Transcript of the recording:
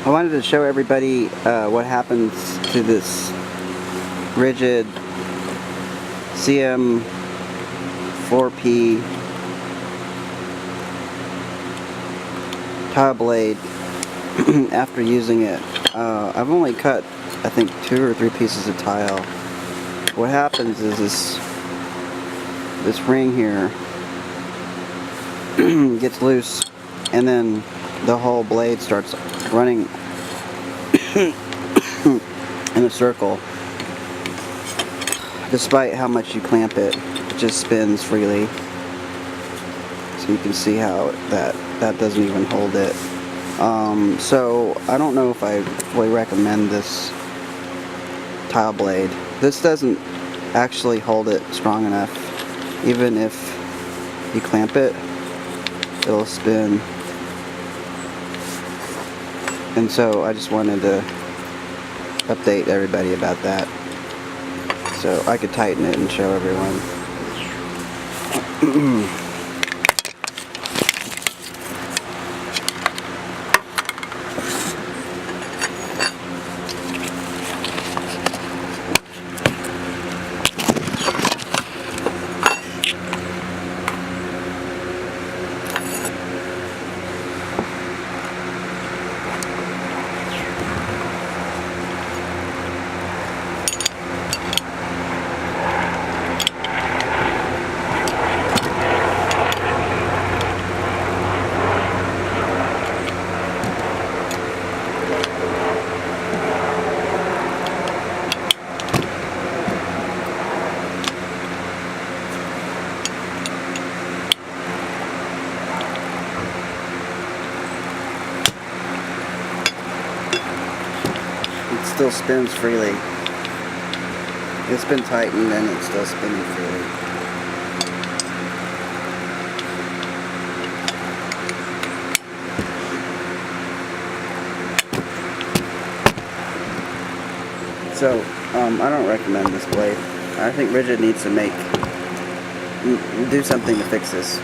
I wanted to show everybody what happens to this Ridgid CM4P tile blade after using it. I've only cut, I think, 2 or 3 pieces of tile. What happens is this ring here gets loose, and then the whole blade starts running in a circle. Despite how much you clamp it, it just spins freely. So you can see how that doesn't even hold it. So I don't know if I fully recommend this tile blade. This doesn't actually hold it strong enough. Even if you clamp it, it'll spin. And so I just wanted to update everybody about that, so I could tighten it and show everyone. It still spins freely. It's been tightened and it's still spinning freely. So, I don't recommend this blade. I think Ridgid needs to do something to fix this.